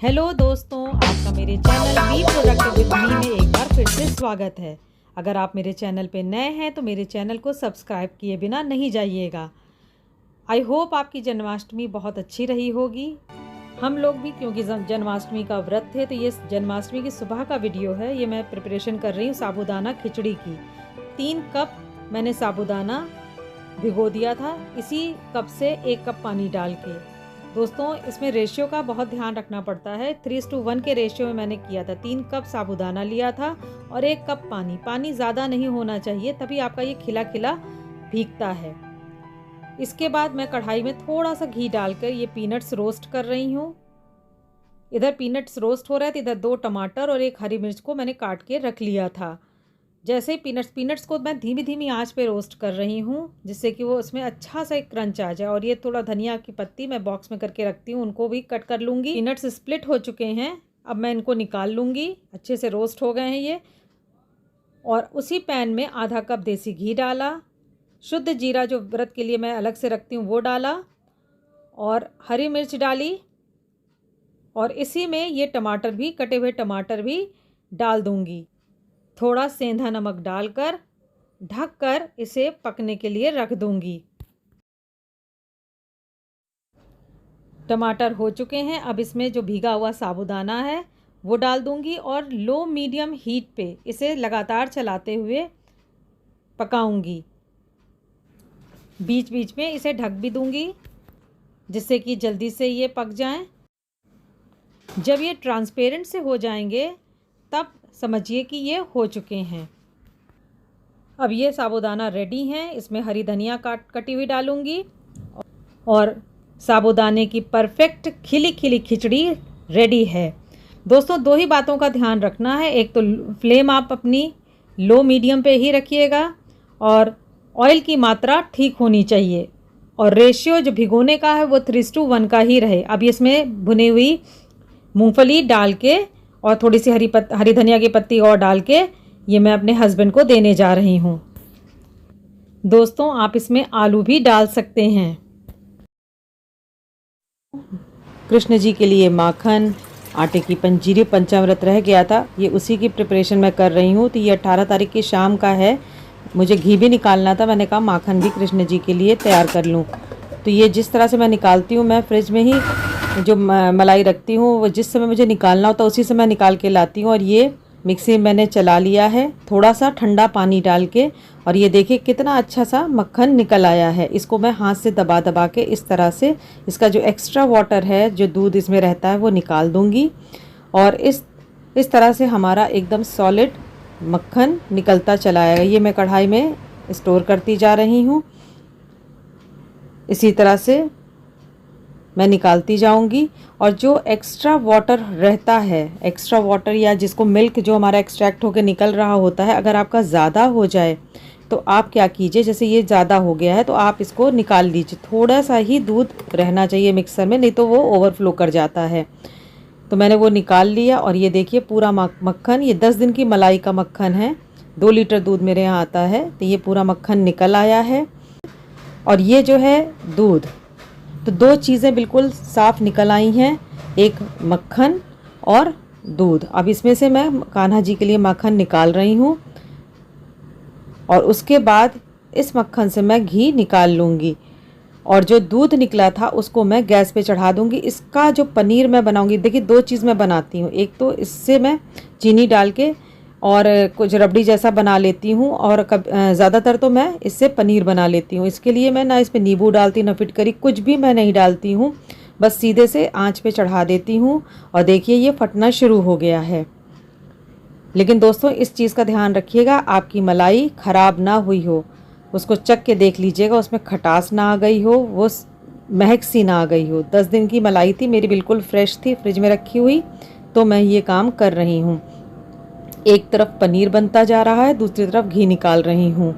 Hello दोस्तों, आपका मेरे channel be productive with me में एक बार फिर से स्वागत है। अगर आप मेरे चैनल पे नए हैं तो मेरे चैनल को सब्सक्राइब किए बिना नहीं जाइएगा। आई होप आपकी जन्माष्टमी बहुत अच्छी रही होगी। हम लोग भी, क्योंकि जन्माष्टमी का व्रत थे, तो ये जन्माष्टमी की सुबह का वीडियो है। ये मैं प्रिपरेशन कर रही हूँ साबूदाना खिचड़ी की। 3 कप मैंने साबूदाना भिगो दिया था, इसी कप से 1 कप पानी डाल के। दोस्तों, इसमें रेशियो का बहुत ध्यान रखना पड़ता है। 3:1 के रेशियो में मैंने किया था। 3 कप साबूदाना लिया था और 1 कप पानी। पानी ज़्यादा नहीं होना चाहिए, तभी आपका ये खिला खिला भीगता है। इसके बाद मैं कढ़ाई में थोड़ा सा घी डालकर ये पीनट्स रोस्ट कर रही हूँ। इधर पीनट्स रोस्ट हो रहा है तो इधर 2 टमाटर और 1 हरी मिर्च को मैंने काट के रख लिया था। जैसे ही पीनट्स को मैं धीमी धीमी आंच पे रोस्ट कर रही हूँ, जिससे कि वो उसमें अच्छा सा एक क्रंच आ जाए। और ये थोड़ा धनिया की पत्ती मैं बॉक्स में करके रखती हूँ, उनको भी कट कर लूँगी। पीनट्स स्प्लिट हो चुके हैं, अब मैं इनको निकाल लूँगी। अच्छे से रोस्ट हो गए हैं ये। और उसी पैन में आधा कप देसी घी डाला, शुद्ध जीरा जो व्रत के लिए मैं अलग से रखती हूँ वो डाला, और हरी मिर्च डाली, और इसी में ये टमाटर भी, कटे हुए टमाटर भी डाल दूँगी। थोड़ा सेंधा नमक डालकर ढककर इसे पकने के लिए रख दूंगी। टमाटर हो चुके हैं, अब इसमें जो भीगा हुआ साबूदाना है वो डाल दूंगी और लो मीडियम हीट पे इसे लगातार चलाते हुए पकाऊंगी। बीच बीच में इसे ढक भी दूंगी, जिससे कि जल्दी से ये पक जाएं। जब ये ट्रांसपेरेंट से हो जाएंगे तब समझिए कि ये हो चुके हैं। अब ये साबूदाना रेडी हैं। इसमें हरी धनिया कटी हुई डालूंगी और साबूदाने की परफेक्ट खिली खिली खिचड़ी रेडी है। दोस्तों, 2 ही बातों का ध्यान रखना है। एक तो फ्लेम आप अपनी लो मीडियम पे ही रखिएगा, और ऑयल की मात्रा ठीक होनी चाहिए, और रेशियो जो भिगोने का है वो 3:1 का ही रहे। अब इसमें भुनी हुई मूंगफली डाल के और थोड़ी सी हरी धनिया की पत्ती और डाल के ये मैं अपने हस्बैंड को देने जा रही हूँ। दोस्तों, आप इसमें आलू भी डाल सकते हैं। कृष्ण जी के लिए माखन, आटे की पंजीरी, पंचामृत रह गया था, ये उसी की प्रिपरेशन मैं कर रही हूँ। तो ये 18 तारीख की शाम का है। मुझे घी भी निकालना था, मैंने कहा माखन भी कृष्ण जी के लिए तैयार कर लूँ। तो ये जिस तरह से मैं निकालती हूँ, मैं फ्रिज में ही जो मलाई रखती हूँ, वो जिस समय मुझे निकालना होता है उसी समय निकाल के लाती हूँ। और ये मिक्सी में मैंने चला लिया है थोड़ा सा ठंडा पानी डाल के, और ये देखिए कितना अच्छा सा मक्खन निकल आया है। इसको मैं हाथ से दबा दबा के इस तरह से इसका जो एक्स्ट्रा वाटर है, जो दूध इसमें रहता है, वो निकाल दूँगी। और इस तरह से हमारा एकदम सॉलिड मक्खन निकलता चला आएगा। ये मैं कढ़ाई में स्टोर करती जा रही हूँ। इसी तरह से मैं निकालती जाऊंगी। और जो एक्स्ट्रा वाटर रहता है, एक्स्ट्रा वाटर या जिसको मिल्क जो हमारा एक्सट्रैक्ट होकर निकल रहा होता है, अगर आपका ज़्यादा हो जाए तो आप क्या कीजिए, जैसे ये ज़्यादा हो गया है तो आप इसको निकाल लीजिए। थोड़ा सा ही दूध रहना चाहिए मिक्सर में, नहीं तो वो ओवरफ्लो कर जाता है। तो मैंने वो निकाल लिया, और ये देखिए पूरा मक्खन, ये 10 दिन की मलाई का मक्खन है। 2 लीटर दूध मेरे यहाँ आता है, तो ये पूरा मक्खन निकल आया है। और ये जो है दूध, तो 2 चीज़ें बिल्कुल साफ़ निकल आई हैं, एक मक्खन और दूध। अब इसमें से मैं कान्हा जी के लिए मक्खन निकाल रही हूँ, और उसके बाद इस मक्खन से मैं घी निकाल लूँगी, और जो दूध निकला था उसको मैं गैस पे चढ़ा दूँगी। इसका जो पनीर मैं बनाऊँगी, देखिए 2 चीज़ मैं बनाती हूँ। एक तो इससे मैं चीनी डाल के और कुछ रबड़ी जैसा बना लेती हूँ, और ज़्यादातर तो मैं इससे पनीर बना लेती हूँ। इसके लिए मैं ना इसमें नींबू डालती, ना फिटकरी, कुछ भी मैं नहीं डालती हूँ, बस सीधे से आंच पे चढ़ा देती हूँ। और देखिए ये फटना शुरू हो गया है। लेकिन दोस्तों, इस चीज़ का ध्यान रखिएगा, आपकी मलाई ख़राब ना हुई हो। उसको चख के देख लीजिएगा, उसमें खटास ना आ गई हो, वो महक सी ना आ गई हो। 10 दिन की मलाई थी मेरी, बिल्कुल फ्रेश थी, फ्रिज में रखी हुई। तो मैं ये काम कर रही हूँ। एक तरफ पनीर बनता जा रहा है, दूसरी तरफ घी निकाल रही हूँ।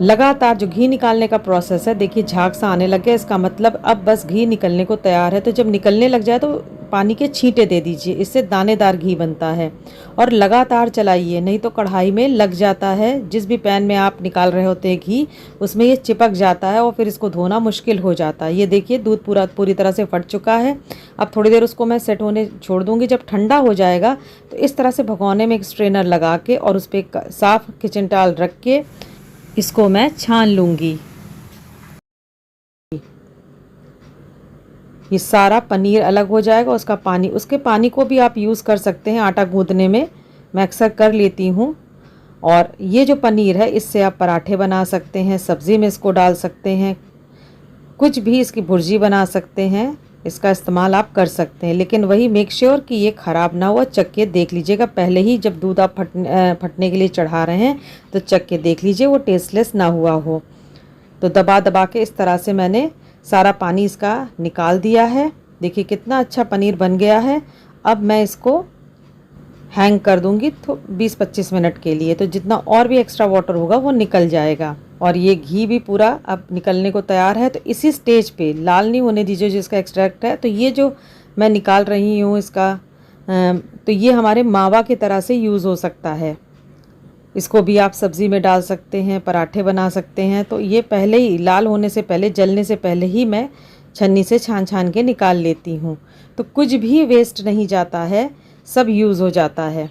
लगातार जो घी निकालने का प्रोसेस है, देखिए झाग सा आने लग गया, इसका मतलब अब बस घी निकलने को तैयार है। तो जब निकलने लग जाए तो पानी के छींटे दे दीजिए, इससे दानेदार घी बनता है। और लगातार चलाइए, नहीं तो कढ़ाई में लग जाता है। जिस भी पैन में आप निकाल रहे होते हैं घी, उसमें ये चिपक जाता है और फिर इसको धोना मुश्किल हो जाता है। ये देखिए दूध पूरी तरह से फट चुका है। अब थोड़ी देर उसको मैं सेट होने छोड़ दूँगी। जब ठंडा हो जाएगा तो इस तरह से भगोने में एक स्ट्रेनर लगा के और उस पर साफ़ किचन टॉवल रख के इसको मैं छान लूँगी। ये सारा पनीर अलग हो जाएगा, उसका पानी, उसके पानी को भी आप यूज़ कर सकते हैं आटा गूँथने में। मैं अक्सर कर लेती हूँ। और ये जो पनीर है इससे आप पराठे बना सकते हैं, सब्ज़ी में इसको डाल सकते हैं, कुछ भी, इसकी भुर्जी बना सकते हैं। इसका इस्तेमाल आप कर सकते हैं, लेकिन वही मेक श्योर कि ये ख़राब ना हो। चख के देख लीजिएगा पहले ही, जब दूध आप फटने के लिए चढ़ा रहे हैं तो चख के देख लीजिए वो टेस्टलेस ना हुआ हो। तो दबा दबा के इस तरह से मैंने सारा पानी इसका निकाल दिया है। देखिए कितना अच्छा पनीर बन गया है। अब मैं इसको हैंग कर दूंगी तो 20-25 मिनट के लिए, तो जितना और भी एक्स्ट्रा वाटर होगा वो निकल जाएगा। और ये घी भी पूरा अब निकलने को तैयार है। तो इसी स्टेज पे, लाल नहीं होने दीजिए जिसका एक्सट्रैक्ट है। तो ये जो मैं निकाल रही हूँ इसका, तो ये हमारे मावा की तरह से यूज़ हो सकता है। इसको भी आप सब्ज़ी में डाल सकते हैं, पराठे बना सकते हैं। तो ये पहले ही लाल होने से पहले, जलने से पहले ही मैं छन्नी से छान छान के निकाल लेती हूँ। तो कुछ भी वेस्ट नहीं जाता है, सब यूज़ हो जाता है।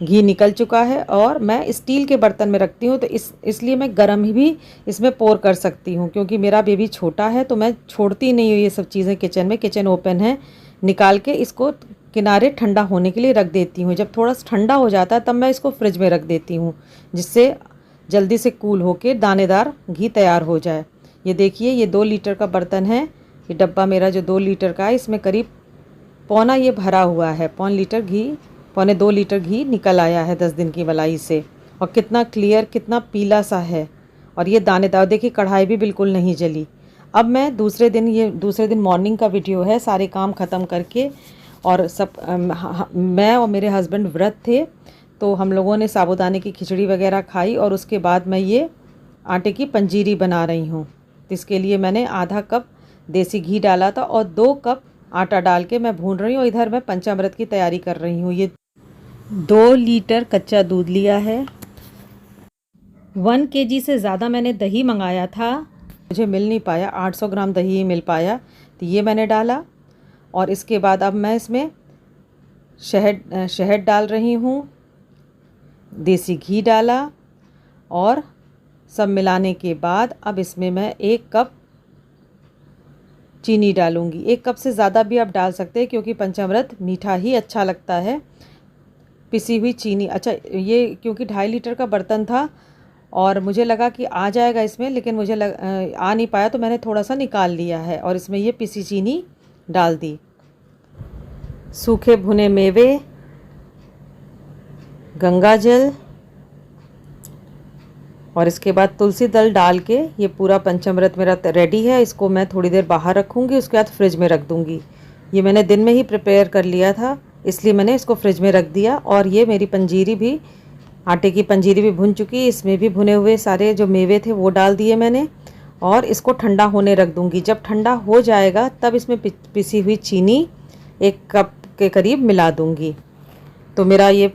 घी निकल चुका है और मैं स्टील के बर्तन में रखती हूँ, तो इसलिए मैं गरम ही भी इसमें पोर कर सकती हूँ, क्योंकि मेरा बेबी छोटा है तो मैं छोड़ती नहीं हूँ ये सब चीज़ें किचन में। किचन ओपन है, निकाल के इसको किनारे ठंडा होने के लिए रख देती हूँ। जब थोड़ा ठंडा हो जाता है तब मैं इसको फ्रिज में रख देती हूँ, जिससे जल्दी से कूल होके दानेदार घी तैयार हो जाए। ये देखिए ये 2 लीटर का बर्तन है। ये डब्बा मेरा जो 2 लीटर का है, इसमें करीब पौना ये भरा हुआ है। पौने 2 लीटर घी निकल आया है 10 दिन की मलाई से। और कितना क्लियर, कितना पीला सा है। और ये दानेदार, देखिए कढ़ाई भी बिल्कुल नहीं जली। अब मैं दूसरे दिन मॉर्निंग का वीडियो है, सारे काम ख़त्म करके, और मैं और मेरे हस्बैंड व्रत थे, तो हम लोगों ने साबूदाने की खिचड़ी वगैरह खाई। और उसके बाद मैं ये आटे की पंजीरी बना रही हूँ। तो इसके लिए मैंने आधा कप देसी घी डाला था और 2 कप आटा डाल के मैं भून रही हूँ। इधर मैं पंचामृत की तैयारी कर रही हूँ। ये 2 लीटर कच्चा दूध लिया है। 1 kg से ज़्यादा मैंने दही मंगाया था, मुझे मिल नहीं पाया, 800 ग्राम दही ही मिल पाया, तो ये मैंने डाला। और इसके बाद अब मैं इसमें शहद डाल रही हूँ, देसी घी डाला, और सब मिलाने के बाद अब इसमें मैं 1 कप चीनी डालूँगी। 1 कप से ज़्यादा भी आप डाल सकते हैं, क्योंकि पंचामृत मीठा ही अच्छा लगता है। पिसी हुई चीनी, अच्छा ये क्योंकि 2.5 लीटर का बर्तन था और मुझे लगा कि आ जाएगा इसमें, लेकिन मुझे आ नहीं पाया, तो मैंने थोड़ा सा निकाल लिया है और इसमें ये पिसी चीनी डाल दी। सूखे भुने मेवे, गंगा जल, और इसके बाद तुलसी दल डाल के ये पूरा पंचामृत मेरा रेडी है। इसको मैं थोड़ी देर बाहर रखूँगी, उसके बाद फ्रिज में रख दूँगी। ये मैंने दिन में ही प्रिपेयर कर लिया था, इसलिए मैंने इसको फ्रिज में रख दिया। और ये मेरी पंजीरी भी, आटे की पंजीरी भी भुन चुकी है। इसमें भी भुने हुए सारे जो मेवे थे वो डाल दिए मैंने, और इसको ठंडा होने रख दूँगी। जब ठंडा हो जाएगा तब इसमें पिसी हुई चीनी 1 कप के करीब मिला दूँगी। तो मेरा ये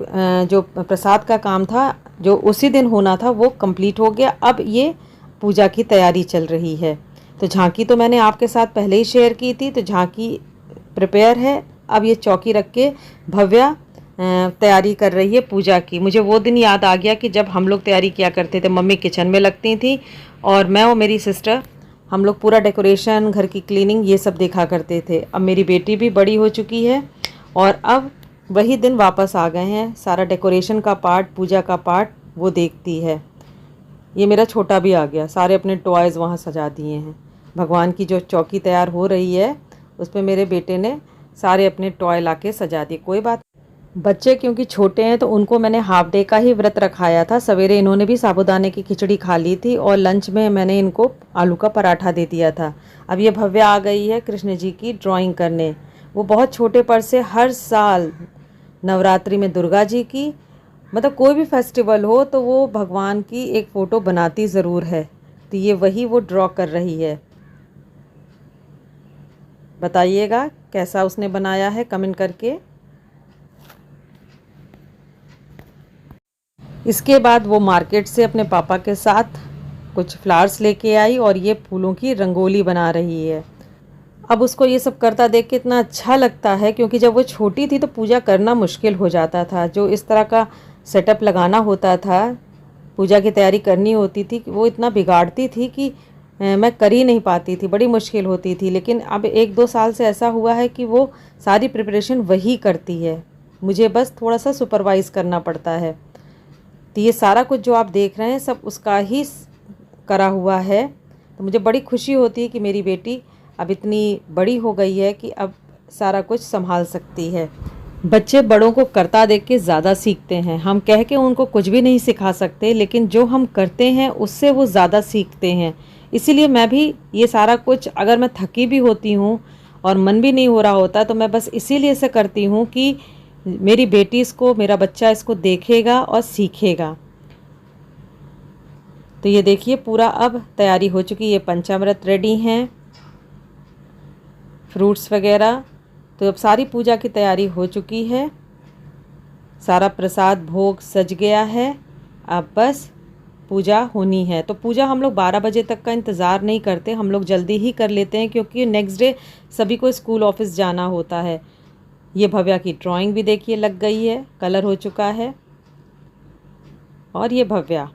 जो प्रसाद का काम था, जो उसी दिन होना था, वो कंप्लीट हो गया। अब ये पूजा की तैयारी चल रही है। तो झांकी तो मैंने आपके साथ पहले ही शेयर की थी, तो झांकी प्रिपेयर है। अब ये चौकी रख के भव्या तैयारी कर रही है पूजा की। मुझे वो दिन याद आ गया कि जब हम लोग तैयारी किया करते थे, मम्मी किचन में लगती थी और मैं और मेरी सिस्टर, हम लोग पूरा डेकोरेशन, घर की क्लीनिंग, ये सब देखा करते थे। अब मेरी बेटी भी बड़ी हो चुकी है और अब वही दिन वापस आ गए हैं। सारा डेकोरेशन का पार्ट, पूजा का पार्ट वो देखती है। ये मेरा छोटा भी आ गया, सारे अपने टॉयज़ वहाँ सजा दिए हैं। भगवान की जो चौकी तैयार हो रही है उस पर मेरे बेटे ने सारे अपने टॉय लाके सजा दिए। कोई बात, बच्चे क्योंकि छोटे हैं तो उनको मैंने हाफ डे का ही व्रत रखाया था। सवेरे इन्होंने भी साबूदाने की खिचड़ी खा ली थी और लंच में मैंने इनको आलू का पराठा दे दिया था। अब ये भव्या आ गई है कृष्ण जी की ड्राइंग करने। वो बहुत छोटे पर से हर साल नवरात्रि में दुर्गा जी की, मतलब कोई भी फेस्टिवल हो तो वो भगवान की एक फ़ोटो बनाती ज़रूर है। तो ये वही वो ड्रॉ कर रही है। बताइएगा कैसा उसने बनाया है कमेंट करके। इसके बाद वो मार्केट से अपने पापा के साथ कुछ फ्लावर्स लेके आई और ये फूलों की रंगोली बना रही है। अब उसको ये सब करता देख के इतना अच्छा लगता है, क्योंकि जब वो छोटी थी तो पूजा करना मुश्किल हो जाता था। जो इस तरह का सेटअप लगाना होता था, पूजा की तैयारी करनी होती थी, वो इतना बिगाड़ती थी कि मैं कर ही नहीं पाती थी, बड़ी मुश्किल होती थी। लेकिन अब 1-2 साल से ऐसा हुआ है कि वो सारी प्रिपरेशन वही करती है, मुझे बस थोड़ा सा सुपरवाइज़ करना पड़ता है। तो ये सारा कुछ जो आप देख रहे हैं सब उसका ही करा हुआ है। तो मुझे बड़ी खुशी होती है कि मेरी बेटी अब इतनी बड़ी हो गई है कि अब सारा कुछ संभाल सकती है। बच्चे बड़ों को करता देख के ज़्यादा सीखते हैं। हम कह के उनको कुछ भी नहीं सिखा सकते, लेकिन जो हम करते हैं उससे वो ज़्यादा सीखते हैं। इसीलिए मैं भी ये सारा कुछ, अगर मैं थकी भी होती हूँ और मन भी नहीं हो रहा होता, तो मैं बस इसीलिए से करती हूँ कि मेरी बेटी इसको, मेरा बच्चा इसको देखेगा और सीखेगा। तो ये देखिए पूरा अब तैयारी हो चुकी है। ये पंचामृत रेडी हैं, फ्रूट्स वगैरह। तो अब सारी पूजा की तैयारी हो चुकी है, सारा प्रसाद भोग सज गया है। अब बस पूजा होनी है। तो पूजा हम लोग 12 बजे तक का इंतज़ार नहीं करते, हम लोग जल्दी ही कर लेते हैं, क्योंकि नेक्स्ट डे सभी को स्कूल ऑफिस जाना होता है। ये भव्या की ड्राइंग भी देखिए लग गई है, कलर हो चुका है। और ये भव्या,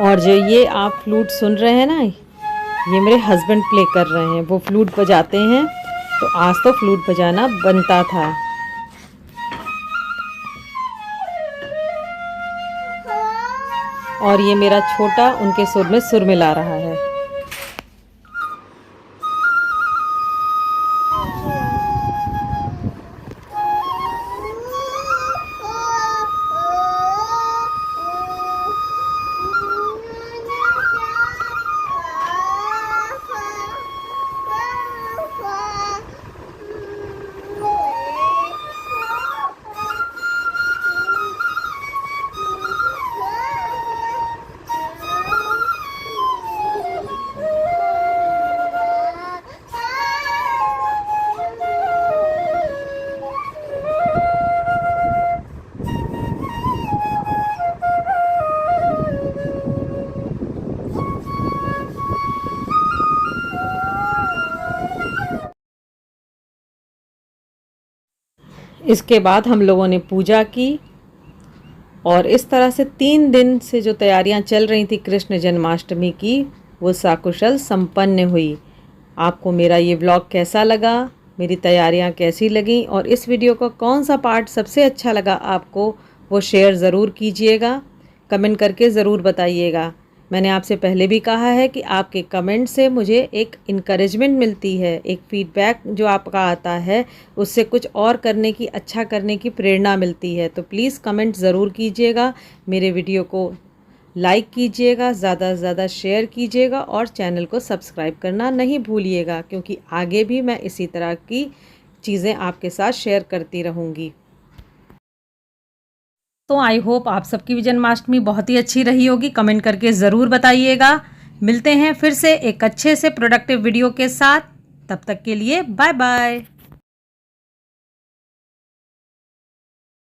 और जो ये आप फ्लूट सुन रहे हैं ना, ये मेरे हस्बैंड प्ले कर रहे हैं। वो फ्लूट बजाते हैं, तो आज तो फ्लूट बजाना बनता था। और ये मेरा छोटा उनके सुर में सुर मिला रहा है। इसके बाद हम लोगों ने पूजा की, और इस तरह से 3 दिन से जो तैयारियां चल रही थी कृष्ण जन्माष्टमी की, वो सकुशल संपन्न हुई। आपको मेरा ये व्लॉग कैसा लगा, मेरी तैयारियां कैसी लगी, और इस वीडियो का कौन सा पार्ट सबसे अच्छा लगा आपको, वो शेयर ज़रूर कीजिएगा, कमेंट करके ज़रूर बताइएगा। मैंने आपसे पहले भी कहा है कि आपके कमेंट से मुझे एक इनकरेजमेंट मिलती है, एक फीडबैक जो आपका आता है, उससे कुछ और करने की, अच्छा करने की प्रेरणा मिलती है। तो प्लीज़ कमेंट ज़रूर कीजिएगा, मेरे वीडियो को लाइक कीजिएगा, ज़्यादा से ज़्यादा शेयर कीजिएगा, और चैनल को सब्सक्राइब करना नहीं भूलिएगा, क्योंकि आगे भी मैं इसी तरह की चीज़ें आपके साथ शेयर करती रहूँगी। तो आई होप आप सबकी भी जन्माष्टमी बहुत ही अच्छी रही होगी। कमेंट करके ज़रूर बताइएगा। मिलते हैं फिर से एक अच्छे से प्रोडक्टिव वीडियो के साथ। तब तक के लिए बाय बाय।